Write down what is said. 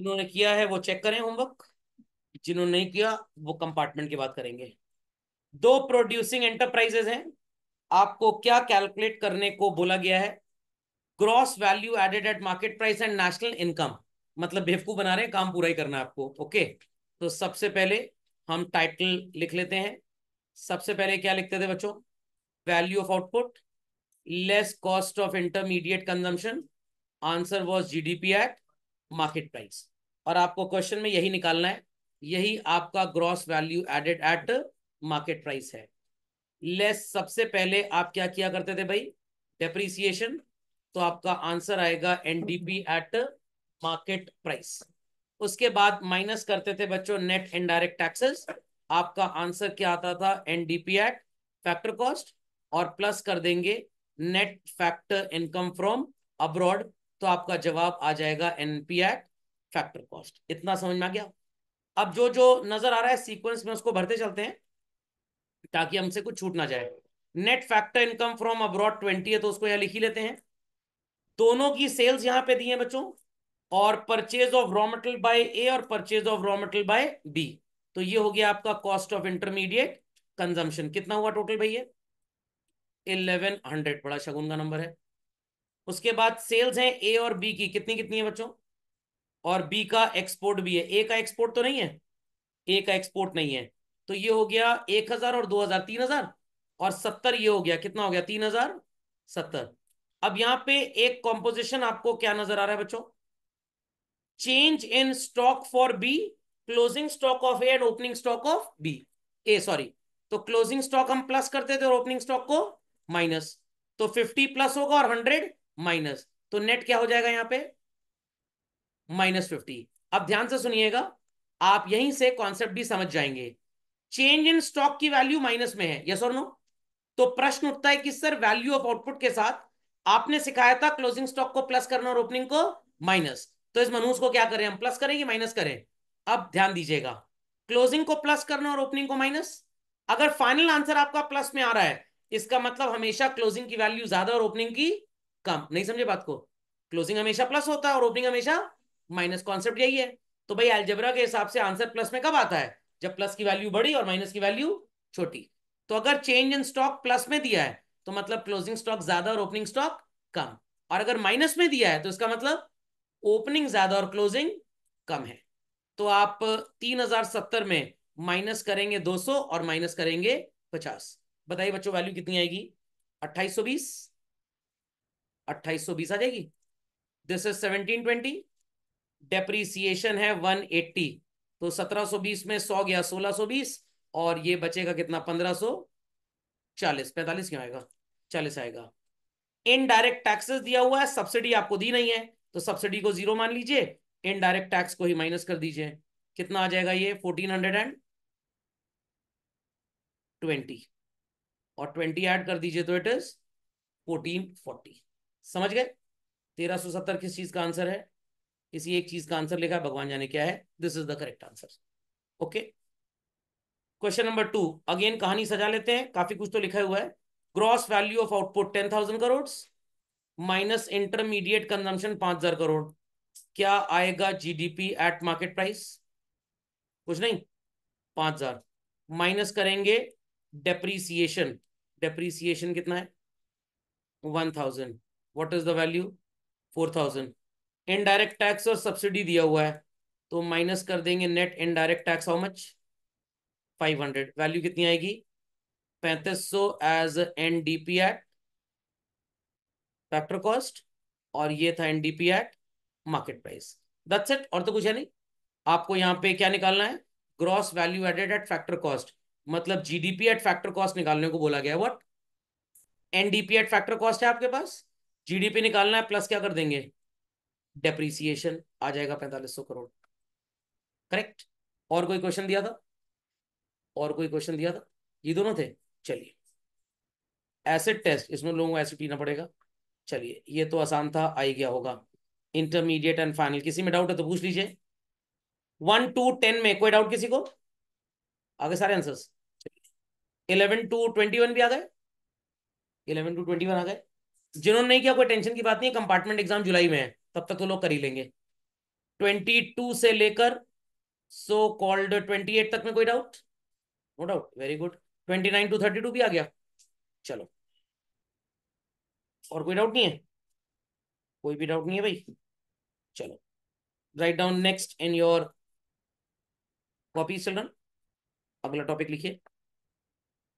जिन्होंने किया है वो चेक करें होमवर्क, जिन्होंने नहीं किया वो कंपार्टमेंट की बात करेंगे। दो प्रोड्यूसिंग एंटरप्राइजेज हैं, आपको क्या कैलकुलेट करने को बोला गया है? Gross value added at market price and national income. मतलब बेवकूफ बना रहे हैं, काम पूरा ही करना है आपको। ओके, तो सबसे पहले हम टाइटल लिख लेते हैं। सबसे पहले क्या लिखते थे बच्चों? Value of output less cost of intermediate consumption, answer was GDP at market price. और आपको क्वेश्चन में यही निकालना है, यही आपका gross value added at market price है। लेस सबसे पहले आप क्या किया करते थे भाई? डेप्रीसिएशन। तो आपका आंसर आएगा एनडीपी एट मार्केट प्राइस। उसके बाद माइनस करते थे बच्चों नेट इनडायरेक्ट टैक्सेस, आपका आंसर क्या आता था? NDP at factor cost. और प्लस कर देंगे net factor income from abroad, तो आपका जवाब आ जाएगा एनपी एट फैक्टर कॉस्ट। इतना समझ में आ गया? अब जो जो नजर आ रहा है सीक्वेंस में उसको भरते चलते हैं ताकि हमसे कुछ छूट ना जाए। Net factor income from abroad 20 है, तो उसको यहां लिख ही लेते हैं। दोनों की सेल्स यहां पे दी है बच्चों, और purchase of raw material by A और purchase of raw material by B. तो ये हो गया आपका कॉस्ट ऑफ इंटरमीडिएट कंजम्पशन। कितना हुआ टोटल भैया? 1100, बड़ा शगुन का नंबर है। उसके बाद सेल्स हैं ए और बी की, कितनी कितनी है बच्चों? और बी का एक्सपोर्ट भी है। ए का एक्सपोर्ट तो नहीं है, ए का एक्सपोर्ट नहीं है। तो ये हो गया 1000 और 2000, 3000 और 70, ये हो गया कितना हो गया? 3070। अब यहां पे एक कॉम्पोजिशन आपको क्या नजर आ रहा है बच्चों? Change in stock for B, closing stock of A and opening stock of B. A sorry, तो क्लोजिंग स्टॉक हम प्लस करते थे और ओपनिंग स्टॉक को माइनस। तो 50 प्लस होगा और 100 माइनस, तो नेट क्या हो जाएगा यहाँ पे? -50। अब ध्यान से सुनिएगा, आप यहीं से कॉन्सेप्ट भी समझ जाएंगे। चेंज इन स्टॉक की वैल्यू माइनस में है, यस और नो? तो प्रश्न उठता है कि सर वैल्यू ऑफ आउटपुट के साथ आपने सिखाया था क्लोजिंग स्टॉक को प्लस करना और ओपनिंग को माइनस, तो इस मनहूस को क्या करें हम? प्लस करें कि माइनस करें? अब ध्यान दीजिएगा, क्लोजिंग को प्लस करना और ओपनिंग को माइनस। अगर फाइनल आंसर आपका प्लस में आ रहा है, इसका मतलब हमेशा क्लोजिंग की वैल्यू ज्यादा और ओपनिंग की कम। नहीं समझे बात को? क्लोजिंग हमेशा प्लस होता है और ओपनिंग हमेशा माइनस, कॉन्सेप्ट यही है। तो भाई अलजेब्रा के हिसाब से आंसर प्लस में कब आता है? जब प्लस की वैल्यू बड़ी और माइनस की वैल्यू छोटी। तो अगर चेंज इन स्टॉक प्लस में दिया है तो मतलब क्लोजिंग स्टॉक ज्यादा और ओपनिंग स्टॉक कम। और अगर माइनस में दिया है तो इसका मतलब ओपनिंग ज्यादा और क्लोजिंग कम है। तो आप 3070 में माइनस करेंगे 200 और माइनस करेंगे 50। बताइए बच्चों वैल्यू कितनी आएगी? 2820। 2820 आ जाएगी। This is 1720। डेप्रीसिएशन है 180, तो 1720 में 100 गया 1620, और ये बचेगा कितना? 1540। 45 क्यों आएगा? 40 आएगा। इनडायरेक्ट टैक्सेस दिया हुआ है, सब्सिडी आपको दी नहीं है, तो सब्सिडी को जीरो मान लीजिए, इनडायरेक्ट टैक्स को ही माइनस कर दीजिए। कितना आ जाएगा ये? 1420, और 20 ऐड कर दीजिए तो इट इज 1440। समझ गए? 1370 किस चीज का आंसर है? किसी एक चीज का आंसर लिखा है, भगवान जाने क्या है। This is the correct answer. Okay, question number 2। Again कहानी सजा लेते हैं, काफी कुछ तो लिखा हुआ है। Gross value of output 10,000 crore minus intermediate consumption 5,000 crore, क्या आएगा जीडीपी एट मार्केट प्राइस? कुछ नहीं, 5,000 माइनस करेंगे डेप्रीसिएशन। डेप्रीसिएशन कितना है? 1,000। What is the value? 4,000। Indirect tax और सब्सिडी दिया हुआ है, तो माइनस कर देंगे net indirect tax. How much? 500। Value कितनी आएगी? 3500 as NDP at factor cost, और ये था NDP at market price. That's it, और तो कुछ है नहीं। आपको यहाँ पे क्या निकालना है? Gross value added at factor cost, मतलब जीडीपी एट फैक्टर कॉस्ट निकालने को बोला गया है। What? NDP at factor cost है आपके पास, जीडीपी निकालना है, प्लस क्या कर देंगे? डेप्रीसिएशन आ जाएगा 4500 करोड़। करेक्ट। और कोई क्वेश्चन दिया था? और कोई क्वेश्चन दिया था? ये दोनों थे। चलिए, एसिड टेस्ट, इसमें लोगों को एसिड पीना पड़ेगा। चलिए, ये तो आसान था, आ ही गया होगा। इंटरमीडिएट एंड फाइनल, किसी में डाउट है तो पूछ लीजिए। 1 to 10 में कोई डाउट किसी को? आगे सारे आंसर्स। 11 to 21 भी आ गए। 11 to 21 आ गए। जिन्होंने नहीं किया कोई टेंशन की बात नहीं है, कंपार्टमेंट एग्जाम जुलाई में है, तब तक तो लोग कर ही लेंगे। 22 से लेकर सो कॉल्ड 28 तक में कोई doubt? No doubt, very good. 29 to 32 भी आ गया। चलो, और कोई डाउट नहीं है? कोई भी डाउट नहीं है भाई? चलो, write down next in your copy children. अगला टॉपिक लिखिए।